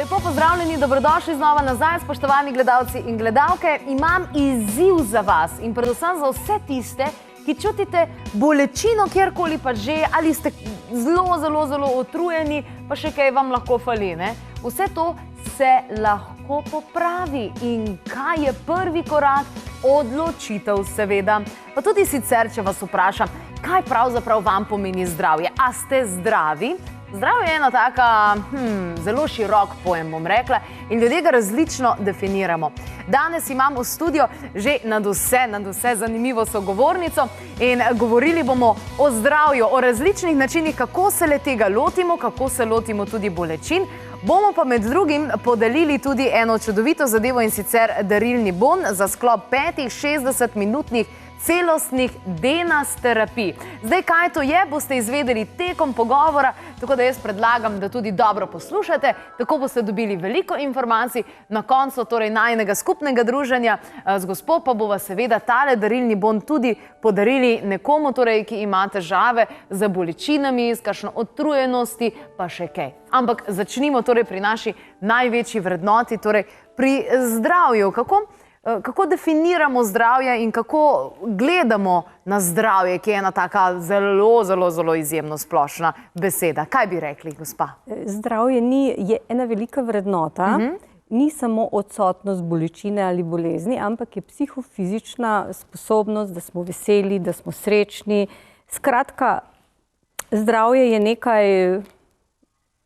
Lepo pozdravljeni, dobrodošli znova nazaj, spoštovani gledalci in gledalke. Imam izziv za vas in predvsem za vse tiste, ki čutite bolečino kjerkoli pa že, ali ste zelo utrujeni, pa še kaj vam lahko fali, ne? Vse to se lahko popravi. In kaj je prvi korak? Odločitev, seveda. Pa tudi sicer, če vas vprašam, kaj pravzaprav vam pomeni zdravje? A ste zdravi? Zdravje je ena taka, zelo širok pojem, bom rekla, in ljudje ga različno definiramo. Danes imam v studio že nadvse zanimivo sogovornico in govorili bomo o zdravju, o različnih načinih, kako se le tega lotimo, kako se lotimo tudi bolečin. Bomo pa med drugim podelili tudi eno čudovito zadevo in sicer darilni bon za sklop 5 60-minutnih celostnih DNAS terapij. Zdaj, kaj to je, boste izvedeli tekom pogovora, tako da jaz predlagam, da tudi dobro poslušate, tako boste dobili veliko informacij. Na koncu torej najinega skupnega druženja z gospo pa bova seveda tale darilni bon tudi podarili nekomu, torej, ki ima težave z bolečinami, s kakšno utrujenosti, pa še kaj. Ampak začnimo torej pri naši največji vrednoti, torej pri zdravju. Kako definiramo zdravje in kako gledamo na zdravje, ki je ena taka zelo izjemno splošna beseda? Kaj bi rekli, gospa? Zdravje je ena velika vrednota, ni samo odsotnost bolečine ali bolezni, ampak je psihofizična sposobnost, da smo veseli, da smo srečni. Skratka, zdravje je nekaj,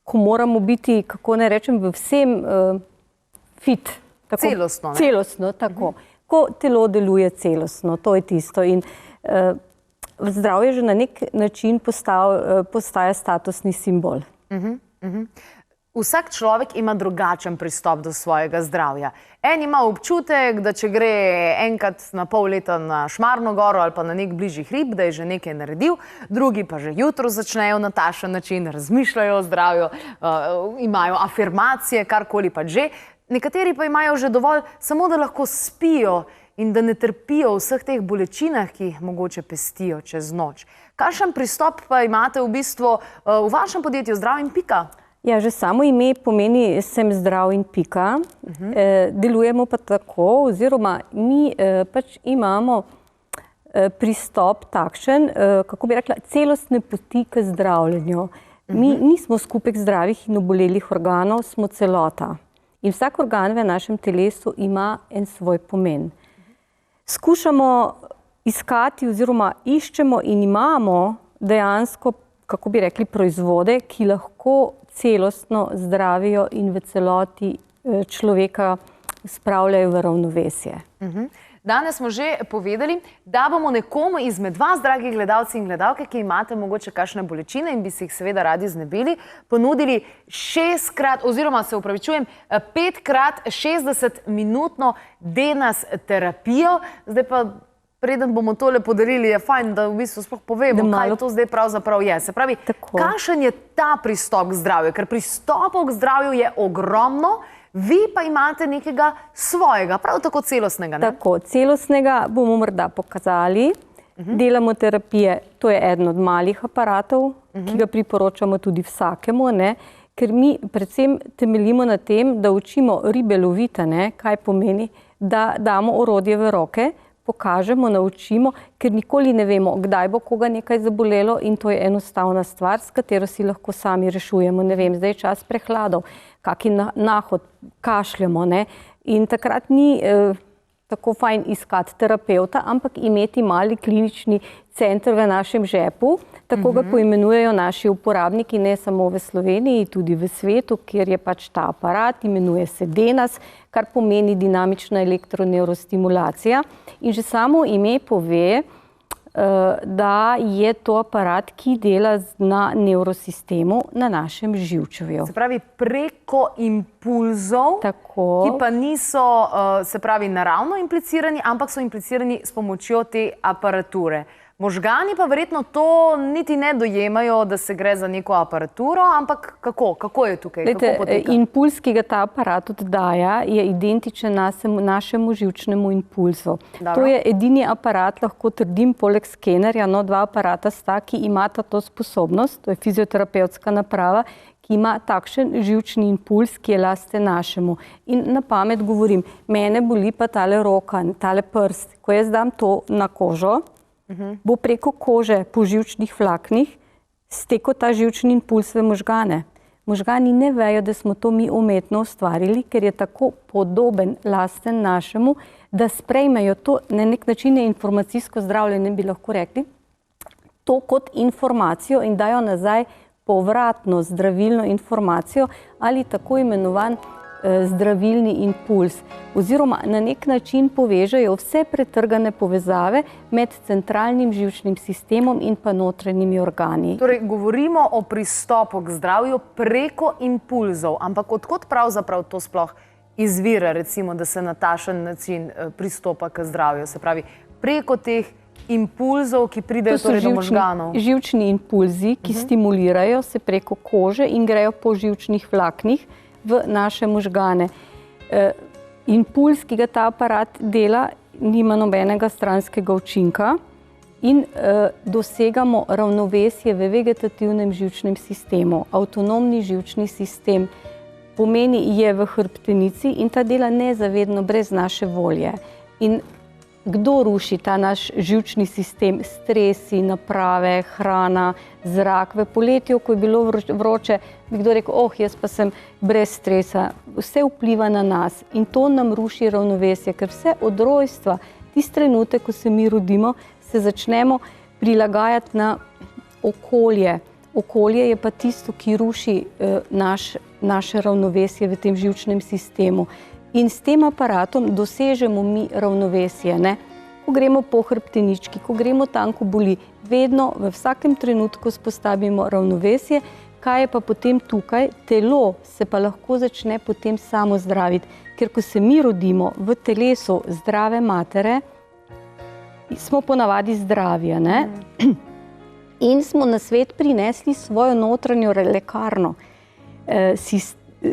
ko moramo biti, kako ne rečem, v vsem fit. Celostno. Celostno, tako. Ko telo deluje celostno, to je tisto. In zdravje že na nek način postaja statusni simbol. Vsak človek ima drugačen pristop do svojega zdravja. En ima občutek, da če gre enkrat na pol leta na Šmarno goro ali pa na nek bližji hrib, da je že nekaj naredil, drugi pa že jutro začnejo na takšen način, razmišljajo o zdravju, imajo afirmacije, karkoli pa že. Nekateri pa imajo že dovolj samo, da lahko spijo in da ne trpijo vseh teh bolečinah, ki jih mogoče pestijo čez noč. Kakšen pristop pa imate v bistvu v vašem podjetju Zdrav in pika? Ja, že samo ime pomeni sem zdrav in pika. Delujemo pa tako, oziroma mi pač imamo pristop takšen, kako bi rekla, celostne poti k zdravljenju. Mi nismo skupek zdravih in obolelih organov, smo celota. In vsak organ v našem telesu ima en svoj pomen. Skušamo iskati oziroma iščemo in imamo dejansko, kako bi rekli, proizvode, ki lahko celostno zdravijo in v celoti človeka spravljajo v ravnovesje. Danes smo že povedali, da bomo nekomu izmed vas, dragi gledalci in gledalke, ki imate mogoče kakšne bolečine in bi se jih seveda radi znebili, ponudili 5x 60-minutno DNAS terapijo. Zdaj pa, preden bomo tole podarili, je fajn, da v bistvu sploh povemo, kaj to zdaj pravzaprav je. Se pravi, kakšen je ta pristop k zdravju? Ker pristopov k zdravju je ogromno, vi pa imate nekega svojega, prav tako celostnega, ne? Tako, celostnega bomo morda pokazali. Delamo terapije, to je eden od malih aparatov, ki ga priporočamo tudi vsakemu, ne? Ker mi predvsem temeljimo na tem, da učimo ribe loviti, ne? Kaj pomeni, da damo orodje v roke, pokažemo, naučimo, ker nikoli ne vemo, kdaj bo koga nekaj zabolelo in to je enostavna stvar, s katero si lahko sami rešujemo. Ne vem, zdaj je čas prehladov, kaki nahod, kašljamo, ne? In takrat ni tako fajn iskati terapevta, ampak imeti mali klinični center v našem žepu, tako ga poimenujejo naši uporabniki, ne samo v Sloveniji, tudi v svetu, kjer je pač ta aparat, imenuje se DNAS, kar pomeni dinamična elektroneurostimulacija. In že samo ime pove, da je to aparat, ki dela na nevrosistemu, na našem živčevju. Se pravi, preko impulzov, ki pa niso, se pravi, naravno implicirani, ampak so implicirani s pomočjo te aparature. Možgani pa verjetno to niti ne dojemajo, da se gre za neko aparaturo, ampak kako je tukaj? Impuls, ki ga ta aparat oddaja, je identičen našemu živčnemu impulsu. To je edini aparat, lahko trdim, poleg skenerja, dva aparata sta, ki imata to sposobnost, to je fizioterapevtska naprava, ki ima takšen živčni impuls, ki je lasten našemu. In na pamet govorim, mene boli pa tale roka, tale prst. Ko jaz dam to na kožo, bo preko kože po živčnih vlaknih stekel ta živčni impuls v možgane. Možgani ne vejo, da smo to mi umetno ustvarili, ker je tako podoben, lasten našemu, da sprejmejo to, na nek način je informacijsko zdravljenje, bi lahko rekli, to kot informacijo in dajo nazaj povratno zdravilno informacijo ali tako imenovan zdravilni impuls. Oziroma na nek način povežejo vse pretrgane povezave med centralnim živčnim sistemom in pa notranjimi organi. Torej, govorimo o pristopu k zdravju preko impulzov, ampak odkot pravzaprav to sploh izvira, recimo, da se na takšen način pristopa k zdravju? Se pravi, preko teh impulzov, ki pridejo torej do možganov. Živčni impulzi, ki stimulirajo se preko kože in grejo po živčnih vlaknih v naše možgane. Impuls, ki ga ta aparat dela, nima nobenega stranskega učinka in dosegamo ravnovesje v vegetativnem živčnem sistemu. Avtonomni živčni sistem pomeni je v hrbtenici in ta dela nezavedno brez naše volje. In kdo ruši ta naš živčni sistem? Stresi, naprave, hrana, zrak. V poletju, ko je bilo vroče, bi kdo rekel, jaz pa sem brez stresa. Vse vpliva na nas in to nam ruši ravnovesje, ker vse od rojstva, tisti trenutek, ko se mi rodimo, se začnemo prilagajati na okolje. Okolje je pa tisto, ki ruši naše ravnovesje v tem živčnem sistemu. In s tem aparatom dosežemo mi ravnovesje. Ko gremo po hrbtenički, ko gremo tam, ko boli, vedno v vsakem trenutku vzpostavimo ravnovesje. Kaj je pa potem tukaj? Telo se pa lahko začne potem samo zdraviti. Ker ko se mi rodimo v telesu zdrave matere, smo ponavadi zdravi, in smo na svet prinesli svojo notranjo lekarno.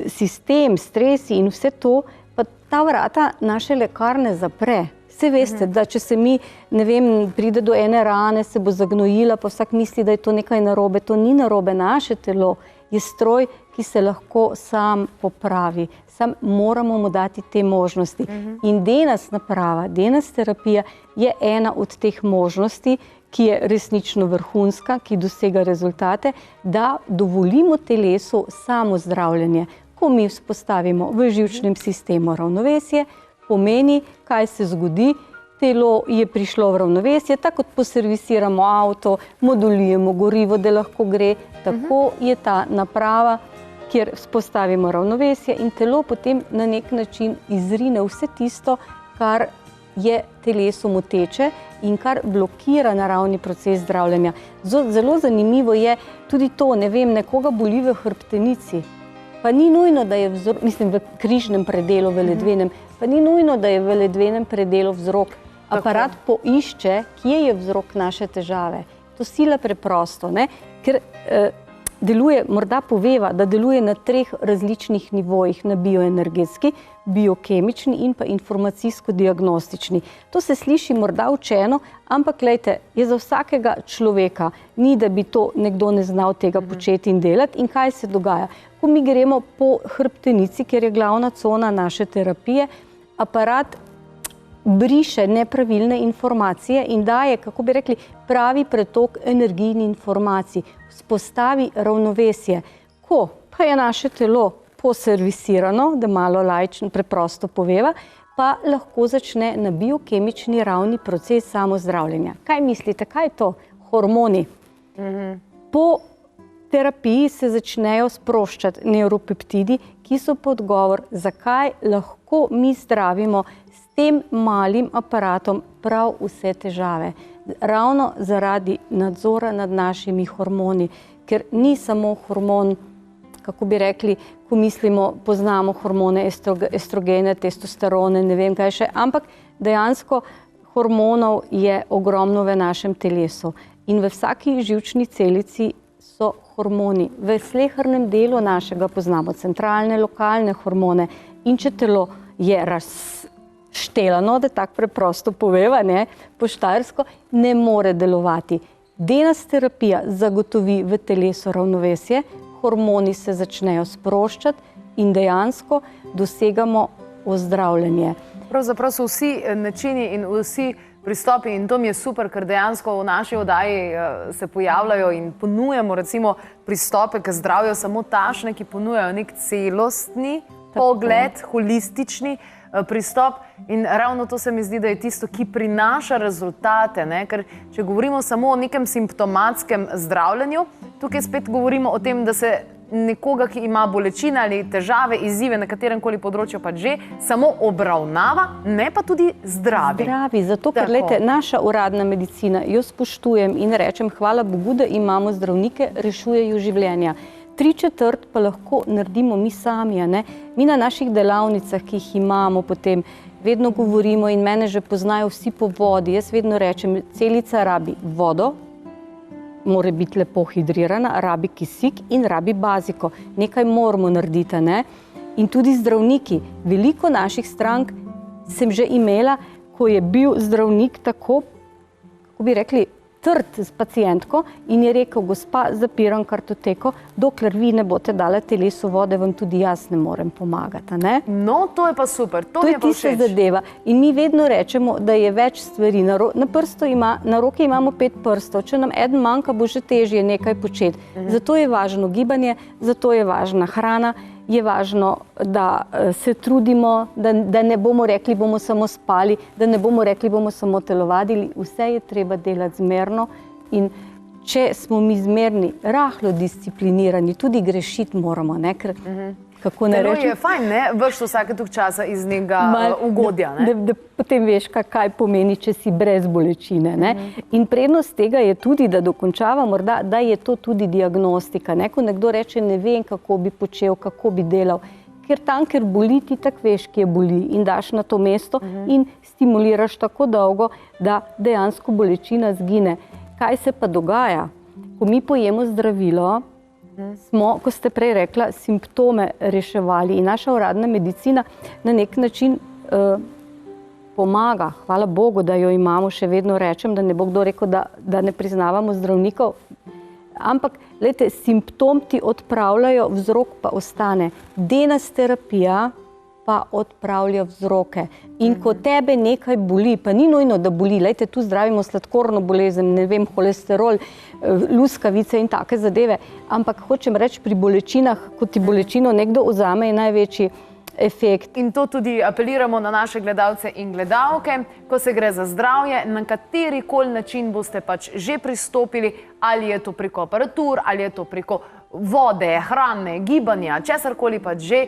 Sistem, stresi in vse to, pa ta vrata naše lekarne zapre. Vse veste, da če se mi, ne vem, pride do ene rane, se bo zagnojila, pa vsak misli, da je to nekaj narobe. To ni narobe. Naše telo je stroj, ki se lahko sam popravi. Sam moramo mu dati te možnosti. In DNAS naprava, DNAS terapija je ena od teh možnosti, ki je resnično vrhunska, ki dosega rezultate, da dovolimo telesu samo zdravljenje. Ko mi vzpostavimo v živčnem sistemu ravnovesje, pomeni, kaj se zgodi, telo je prišlo v ravnovesje, tako kot poservisiramo avto, modulujemo gorivo, da lahko gre, tako je ta naprava, kjer vzpostavimo ravnovesje in telo potem na nek način izrine vse tisto, kar je telesu moteče in kar blokira naravni proces zdravljenja. Zelo zanimivo je tudi to, ne vem, nekoga boli v hrbtenici, pa ni nujno, da je vzrok, mislim, v križnem predelu, v ledvenem, pa ni nujno, da je v ledvenem predelu vzrok. Aparat poišče, kje je vzrok naše težave. To sila preprosto, ker deluje, morda poveva, da deluje na 3 različnih nivojih, na bioenergetski, biokemični in pa informacijsko-diagnostični. To se sliši morda učeno, ampak glejte, je za vsakega človeka, ni da bi to nekdo ne znal tega početi in delati. In kaj se dogaja? Ko mi gremo po hrbtenici, kjer je glavna cona naše terapije, aparat briše nepravilne informacije in daje, kako bi rekli, pravi pretok energijnih informacij, vzpostavi ravnovesje. Ko pa je naše telo poservisirano, da malo laično preprosto poveva, pa lahko začne na biokemični ravni proces samozdravljenja. Kaj mislite, kaj je to? Hormoni. Po terapiji se začnejo sproščati neuropeptidi, ki so podgovor, zakaj lahko mi zdravimo s tem malim aparatom prav vse težave. Ravno zaradi nadzora nad našimi hormoni, ker ni samo hormon, kako bi rekli, ko mislimo, poznamo hormone, estrogene, testosterone, ne vem kaj še, ampak dejansko hormonov je ogromno v našem telesu in v vsaki živčni celici so hormoni. V slehernem delu našega poznamo centralne, lokalne hormone in če telo je razštelano, da tako preprosto poveva, poštarsko, ne more delovati. DNAS terapija zagotovi v telesu ravnovesje, hormoni se začnejo sproščati in dejansko dosegamo ozdravljanje. Pravzaprav so vsi načini in vsi pristopi in to mi je super, ker dejansko v naši oddaji se pojavljajo in ponujamo recimo pristope k zdravju samo takšne, ki ponujajo nek celostni pogled, holistični pristop in ravno to se mi zdi, da je tisto, ki prinaša rezultate, ker če govorimo samo o nekem simptomatskem zdravljenju, tukaj spet govorimo o tem, da se nekoga, ki ima bolečine ali težave, izzive na katerem koli področju pa že, samo obravnava, ne pa tudi zdravi. Zdravi, zato ker, glejte, naša uradna medicina, jo spoštujem in rečem, hvala Bogu, da imamo zdravnike, rešujejo življenja. 3/4 pa lahko naredimo mi sami, ne? Mi na naših delavnicah, ki jih imamo potem, vedno govorimo in mene že poznajo vsi po vodi. Jaz vedno rečem, celica rabi vodo, mora biti lepo hidrirana, rabi kisik in rabi baziko. Nekaj moramo narediti, ne? In tudi zdravniki. Veliko naših strank sem že imela, ko je bil zdravnik tako, kako bi rekli, trd s pacientko in je rekel, gospa, zapiram kartoteko, dokler vi ne boste dali telesu vode, vam tudi jaz ne morem pomagati, ne? No, to je pa super, to mi je pa všeč. To je tista zadeva. In mi vedno rečemo, da je več stvari. Na roke imamo 5 prstov, če nam eden manjka, bo že težje nekaj početi. Zato je važno gibanje, zato je važna hrana, je važno, da se trudimo, da ne bomo rekli, bomo samo spali, da ne bomo rekli, bomo samo telovadili. Vse je treba delati zmerno in če smo mi zmerni, rahlo disciplinirani, tudi grešiti moramo, ne? Ker, kako ne reči? Telo je fajn, ne? Vršiti vsake toliko časa iz nekega ugodja, ne? Da potem veš, kaj pomeni, če si brez bolečine, ne? In prednost tega je tudi, da dokončava morda, da je to tudi diagnostika, ne? Ko nekdo reče, ne vem, kako bi počel, kako bi delal, ker tam, ker boli, ti tako veš, kje boli in daš na to mesto in stimuliraš tako dolgo, da dejansko bolečina zgine. Kaj se pa dogaja? Ko mi pojemo zdravilo, smo, ko ste prej rekla, simptome reševali in naša uradna medicina na nek način pomaga. Hvala Bogu, da jo imamo, še vedno rečem, da ne bo kdo rekel, da ne priznavamo zdravnikov. Ampak, glejte, simptom ti odpravljajo, vzrok pa ostane. DNS terapija pa odpravlja vzroke. In ko tebe nekaj boli, pa ni nujno, da boli, glejte, tu zdravimo sladkorno bolezen, ne vem, holesterol, luskavice in take zadeve, ampak hočem reči, pri bolečinah, ko ti bolečino nekdo vzame, je največji efekt. In to tudi apeliramo na naše gledalce in gledalke, ko se gre za zdravje, na katerikoli način boste pač že pristopili, ali je to preko aparatur, ali je to preko vode, hrane, gibanja, česarkoli pa že,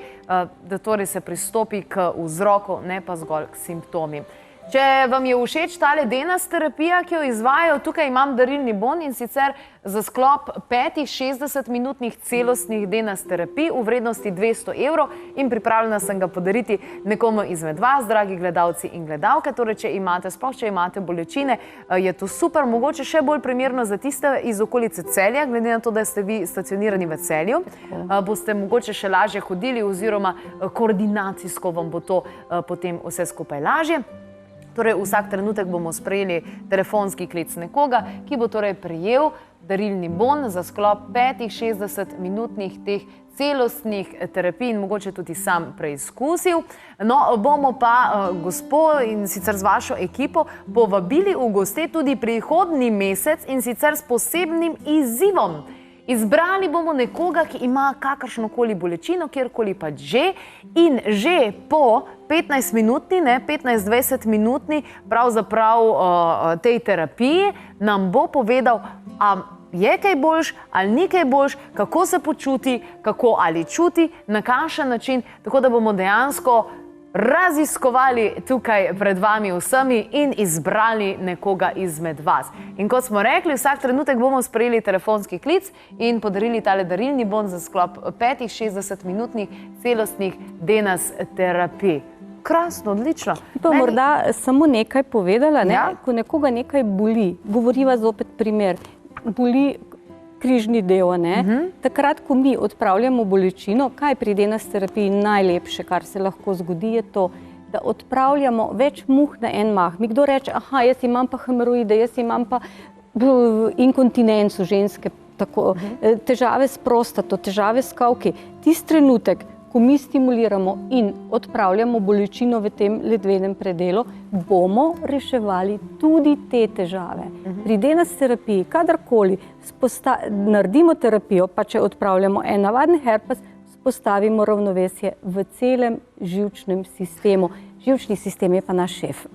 da torej se pristopi k vzroku, ne pa zgolj k simptomim. Če vam je všeč tale DNS terapija, ki jo izvajajo, tukaj imam darilni bon in sicer za sklop 5 60-minutnih celostnih DNS terapij v vrednosti 200 € in pripravljena sem ga podariti nekomu izmed vas, dragi gledalci in gledalke. Torej, če imate bolečine, je to super, mogoče še bolj primerno za tiste iz okolice Celja, glede na to, da ste vi stacionirani v Celju. Boste mogoče še lažje hodili oziroma koordinacijsko vam bo to potem vse skupaj lažje. Torej, vsak trenutek bomo sprejeli telefonski klic nekoga, ki bo torej prejel darilni bon za sklop 5 60-minutnih teh celostnih terapij in mogoče tudi sam preizkusil. No, bomo pa gospo in sicer z vašo ekipo povabili v goste tudi prihodnji mesec in sicer s posebnim izzivom. Izbrali bomo nekoga, ki ima kakršnokoli bolečino, kjerkoli pa že, in že po 15-minutni, 15-20 minutni pravzaprav tej terapiji nam bo povedal, a je kaj boljš ali ni kaj boljš, kako se počuti, kako ali čuti, na kakšen način, tako da bomo dejansko raziskovali tukaj pred vami vsemi in izbrali nekoga izmed vas. In kot smo rekli, vsak trenutek bomo sprejeli telefonski klic in podarili tale darilni bon za sklop 5 60-minutnih celostnih DNS terapij. Krasno, odlično. Pa morda samo nekaj povedala, ne? Ko nekoga nekaj boli, govoriva zopet primer, boli križni del, ne? Takrat, ko mi odpravljamo bolečino, kaj pri DNS terapiji najlepše, kar se lahko zgodi, je to, da odpravljamo več muh na en mah. Mi kdo reče, aha, jaz imam pa hemoroide, jaz imam pa inkontinenco, ženske tako, težave s prostato, težave s kavki. Tisti trenutek, ko mi stimuliramo in odpravljamo bolečino v tem ledvenem predelu, bomo reševali tudi te težave. Pri DNS terapiji, kadarkoli naredimo terapijo, pa če odpravljamo en navaden herpes, postavimo ravnovesje v celem živčnem sistemu. Živčni sistem je pa naš šef.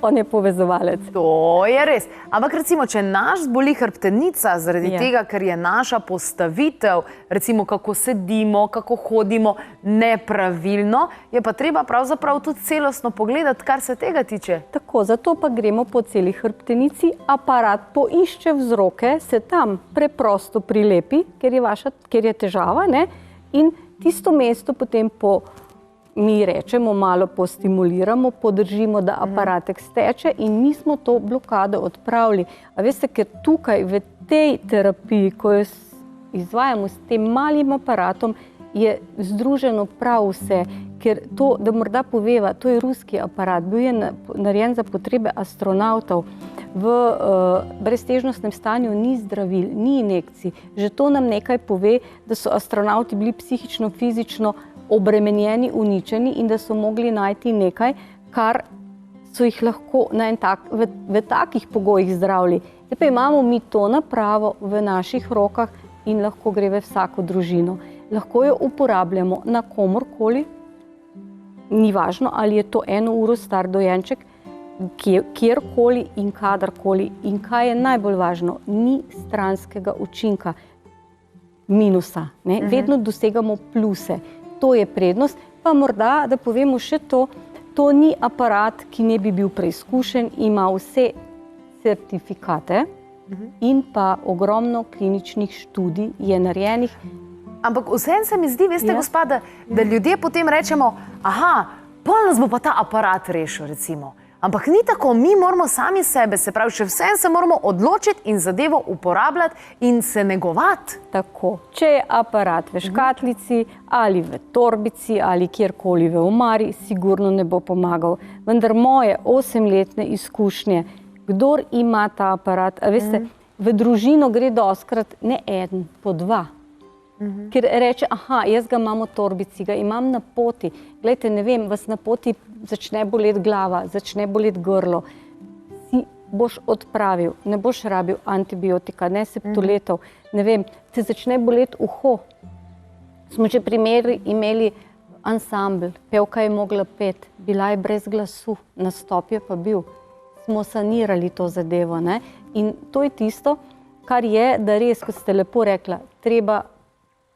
On je povezovalec. To je res. Ampak recimo, če naš zboli hrbtenica zaradi tega, ker je naša postavitev, recimo kako sedimo, kako hodimo, nepravilno, je pa treba pravzaprav tudi celostno pogledati, kar se tega tiče. Tako, zato pa gremo po celi hrbtenici, aparat poišče vzroke, se tam preprosto prilepi, ker je težava, ne? In tisto mesto potem mi rečemo, malo postimuliramo, podržimo, da aparatek steče in mi smo to blokado odpravili. A veste, ker tukaj v tej terapiji, ko jo izvajamo s tem malim aparatom, je združeno prav vse, ker to, da morda poveva, to je ruski aparat, bil je narejen za potrebe astronautov. V breztežnostnem stanju ni zdravil, ni injekcij. Že to nam nekaj pove, da so astronauti bili psihično, fizično obremenjeni, uničeni in da so mogli najti nekaj, kar so jih lahko v takih pogojih zdravili. Zdaj pa imamo mi to napravo v naših rokah in lahko gre v vsako družino. Lahko jo uporabljamo na komorkoli, ni važno, ali je to 1 uro star dojenček, kjerkoli in kadarkoli. In kaj je najbolj važno? Ni stranskega učinka, minusa. Vedno dosegamo pluse. To je prednost. Pa morda, da povemo še to ni aparat, ki ne bi bil preizkušen, ima vse certifikate in pa ogromno kliničnih študij je narejenih. Ampak vseeno se mi zdi, veste, gospa, da ljudje potem rečemo, aha, pol nas bo pa ta aparat rešil, recimo. Ampak ni tako, mi moramo sami sebe, se pravi, še vseeno se moramo odločiti in zadevo uporabljati in se negovati. Tako, če je aparat v škatlici ali v torbici ali kjerkoli v omari, sigurno ne bo pomagal. Vendar moje 8-letne izkušnje, kdor ima ta aparat, a veste, v družino gre dostkrat ne 1, po 2. Ker reče, aha, jaz ga imam v torbici, ga imam na poti. Glejte, ne vem, vas na poti začne boleti glava, začne boleti grlo. Si boš odpravil, ne boš rabil antibiotika, ne septoletov, ne vem, te začne boleti uho. Smo že primeri imeli ansambl, pevka je mogla peti, bila je brez glasu, nastop je pa bil. Smo sanirali to zadevo, ne? In to je tisto, kar je, da res, kot ste lepo rekla, treba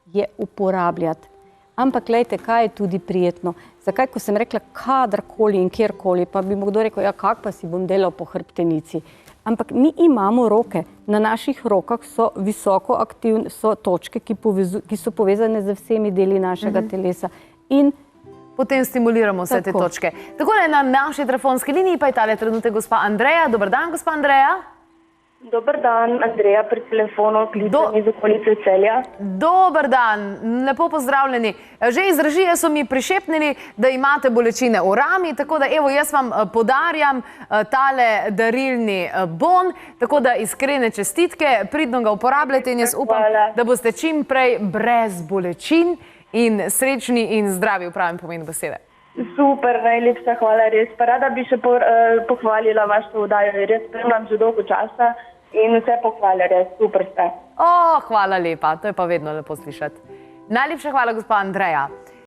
je uporabljati. Ampak, glejte, kaj je tudi prijetno. Zakaj, ko sem rekla kadarkoli in kjerkoli, pa bi mu kdo rekel, ja, kak pa si bom delal po hrbtenici. Ampak mi imamo roke. Na naših rokah so visoko aktivne, so točke, ki so povezane z vsemi deli našega telesa. In potem stimuliramo vse te točke. Takole na naši telefonski liniji pa je tale trenutek gospa Andreja. Dober dan, gospa Andreja. Dober dan, Andreja pri telefonu, klicam iz okolice Celja. Dober dan, lepo pozdravljeni. Že iz režije so mi prišepnili, da imate bolečine v rami, tako da evo, jaz vam podarjam tale darilni bon, tako da iskrene čestitke, pridno ga uporabljate in jaz upam, da boste čim prej brez bolečin in srečni in zdravi v pravem pomenu besede. Super, najlepša hvala, res. Pa rada bi še pohvalila vašo oddajo, res spremljam že dolgo časa in vse pohvale, res, super ste. Hvala lepa, to je pa vedno lepo slišati. Najlepša hvala, gospa Andreja.